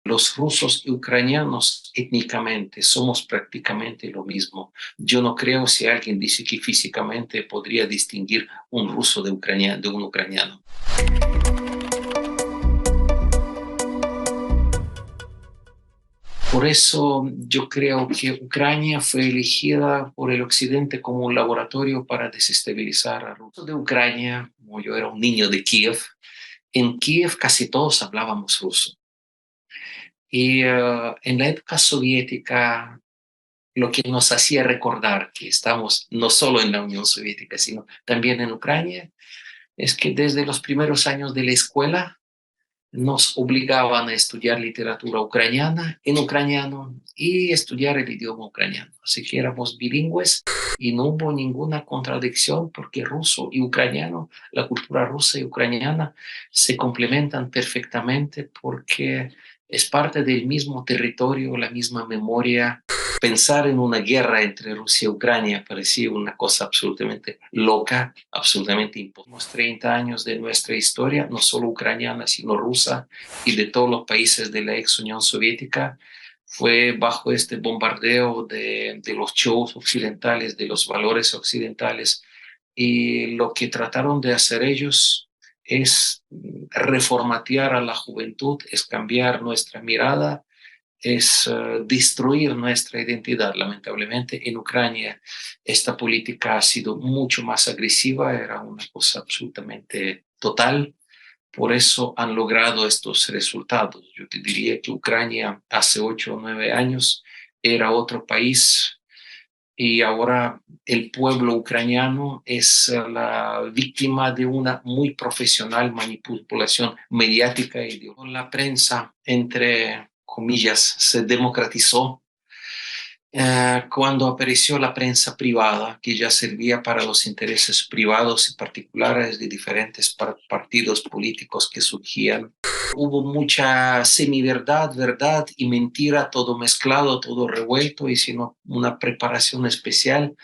Los rusos y ucranianos étnicamente somos prácticamente lo mismo. Yo no creo si alguien dice que físicamente podría distinguir un ruso de un ucraniano. Por eso yo creo que Ucrania fue elegida por el Occidente como un laboratorio para desestabilizar a Rusia. De Ucrania, como yo era un niño de Kiev, en Kiev casi todos hablábamos ruso. Y en la época soviética, lo que nos hacía recordar que estamos no solo en la Unión Soviética, sino también en Ucrania, es que desde los primeros años de la escuela nos obligaban a estudiar literatura ucraniana en ucraniano y estudiar el idioma ucraniano. Así que éramos bilingües y no hubo ninguna contradicción porque ruso y ucraniano, la cultura rusa y ucraniana se complementan perfectamente porque es parte del mismo territorio, la misma memoria. Pensar en una guerra entre Rusia y Ucrania parecía una cosa absolutamente loca, absolutamente imposible. Los 30 años de nuestra historia, no solo ucraniana, sino rusa y de todos los países de la ex Unión Soviética, fue bajo este bombardeo de los shows occidentales, de los valores occidentales. Y lo que trataron de hacer ellos es reformatear a la juventud, es cambiar nuestra mirada, es destruir nuestra identidad. Lamentablemente, en Ucrania esta política ha sido mucho más agresiva, era una cosa absolutamente total. Por eso han logrado estos resultados. Yo te diría que Ucrania hace 8 o 9 años era otro país y ahora el pueblo ucraniano es la víctima de una muy profesional manipulación mediática y la prensa, entre comillas, se democratizó cuando apareció la prensa privada, que ya servía para los intereses privados y particulares de diferentes partidos políticos que surgían. Hubo mucha semiverdad, verdad y mentira, todo mezclado, todo revuelto, y sino una preparación especial.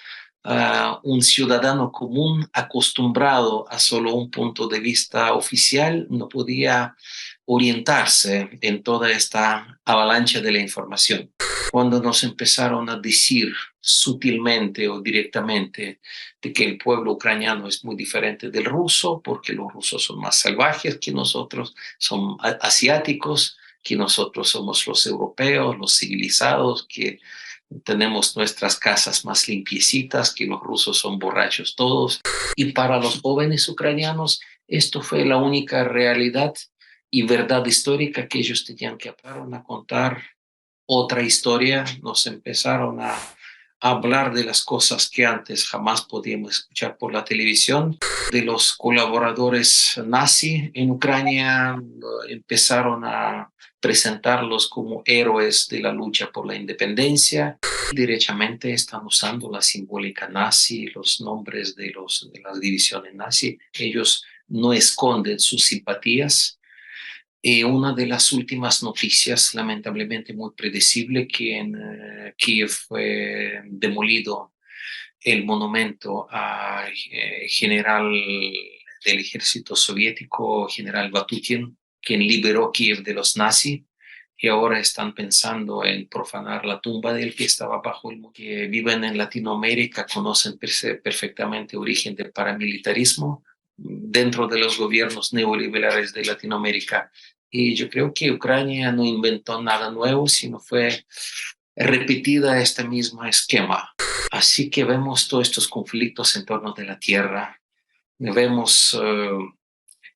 Un ciudadano común acostumbrado a solo un punto de vista oficial no podía orientarse en toda esta avalancha de la información. Cuando nos empezaron a decir sutilmente o directamente de que el pueblo ucraniano es muy diferente del ruso, porque los rusos son más salvajes que nosotros, son asiáticos, que nosotros somos los europeos, los civilizados, que tenemos nuestras casas más limpiecitas, que los rusos son borrachos todos. Y para los jóvenes ucranianos, esto fue la única realidad y verdad histórica que ellos tenían que aprender a contar otra historia. Nos empezaron a hablar de las cosas que antes jamás podíamos escuchar por la televisión, de los colaboradores nazi en Ucrania. Empezaron a presentarlos como héroes de la lucha por la independencia. Derechamente están usando la simbólica nazi, los nombres de las divisiones nazi. Ellos no esconden sus simpatías. Una de las últimas noticias, lamentablemente muy predecible, que en Kiev fue demolido el monumento al general del ejército soviético, general Batutin, quien liberó Kiev de los nazis. Y ahora están pensando en profanar la tumba de él, que estaba bajo el que viven en Latinoamérica, conocen perfectamente el origen del paramilitarismo dentro de los gobiernos neoliberales de Latinoamérica. Y yo creo que Ucrania no inventó nada nuevo, sino fue repetida este mismo esquema. Así que vemos todos estos conflictos en torno de la tierra, vemos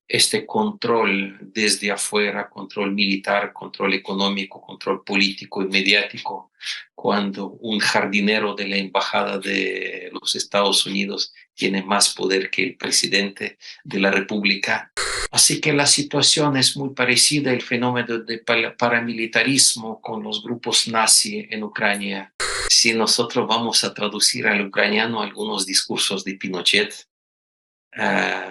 este control desde afuera, control militar, control económico, control político y mediático, cuando un jardinero de la Embajada de los Estados Unidos tiene más poder que el presidente de la República. Así que la situación es muy parecida, el fenómeno de paramilitarismo con los grupos nazi en Ucrania. Si nosotros vamos a traducir al ucraniano algunos discursos de Pinochet,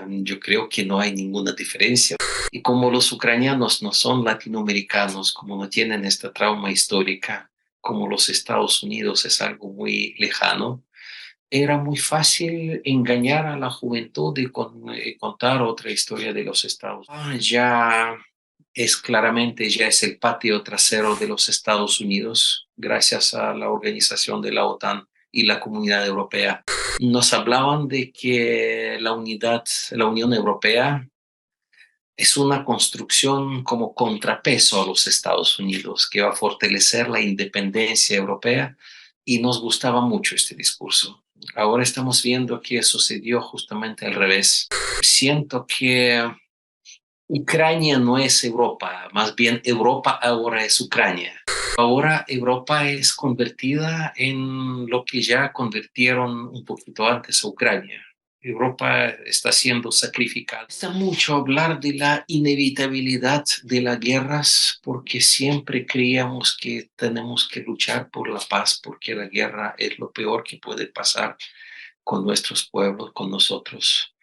yo creo que no hay ninguna diferencia. Y como los ucranianos no son latinoamericanos, como no tienen esta trauma histórica, como los Estados Unidos es algo muy lejano, era muy fácil engañar a la juventud y contar otra historia de los Estados Unidos. Ya es claramente ya es el patio trasero de los Estados Unidos, gracias a la organización de la OTAN y la Comunidad Europea. Nos hablaban de que la Unión Europea es una construcción como contrapeso a los Estados Unidos, que va a fortalecer la independencia europea y nos gustaba mucho este discurso. Ahora estamos viendo que sucedió justamente al revés. Siento que Ucrania no es Europa, más bien Europa ahora es Ucrania. Ahora Europa es convertida en lo que ya convirtieron un poquito antes a Ucrania. Europa está siendo sacrificada. Está mucho hablar de la inevitabilidad de las guerras porque siempre creíamos que tenemos que luchar por la paz porque la guerra es lo peor que puede pasar con nuestros pueblos, con nosotros.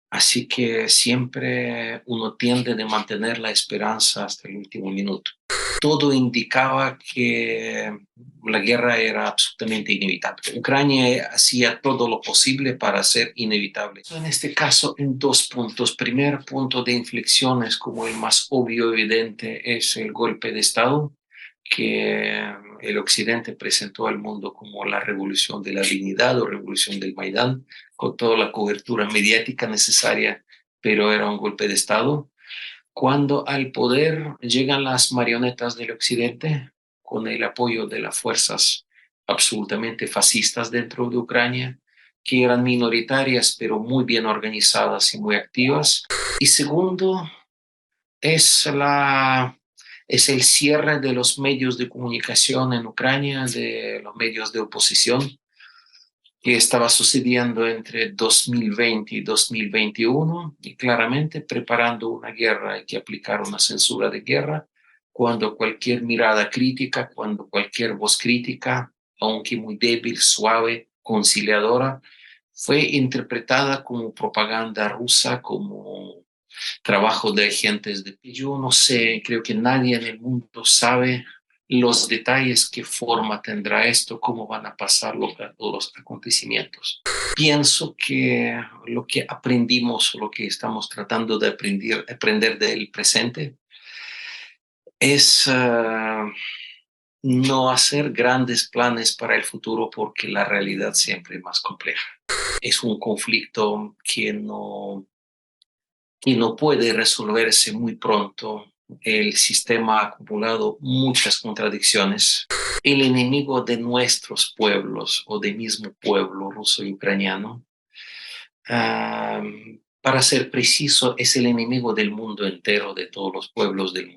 Así que siempre uno tiende a mantener la esperanza hasta el último minuto. Todo indicaba que la guerra era absolutamente inevitable. Ucrania hacía todo lo posible para ser inevitable. En este caso, en dos puntos. Primer punto de inflexión es como el más obvio, evidente, es el golpe de Estado que el Occidente presentó al mundo como la revolución de la dignidad o revolución del Maidán, con toda la cobertura mediática necesaria, pero era un golpe de Estado. Cuando al poder llegan las marionetas del Occidente, con el apoyo de las fuerzas absolutamente fascistas dentro de Ucrania, que eran minoritarias, pero muy bien organizadas y muy activas. Y segundo, es es el cierre de los medios de comunicación en Ucrania, de los medios de oposición, que estaba sucediendo entre 2020 y 2021, y claramente preparando una guerra hay que aplicar una censura de guerra, cuando cualquier mirada crítica, cuando cualquier voz crítica, aunque muy débil, suave, conciliadora, fue interpretada como propaganda rusa, como trabajo de agentes de... Yo no sé, creo que nadie en el mundo sabe los detalles, qué forma tendrá esto, cómo van a pasar los acontecimientos. Pienso que lo que aprendimos, lo que estamos tratando de aprender del presente, es no hacer grandes planes para el futuro porque la realidad siempre es más compleja. Es un conflicto que no puede resolverse muy pronto. El sistema ha acumulado muchas contradicciones. El enemigo de nuestros pueblos o del mismo pueblo ruso y ucraniano, para ser preciso, es el enemigo del mundo entero, de todos los pueblos del mundo.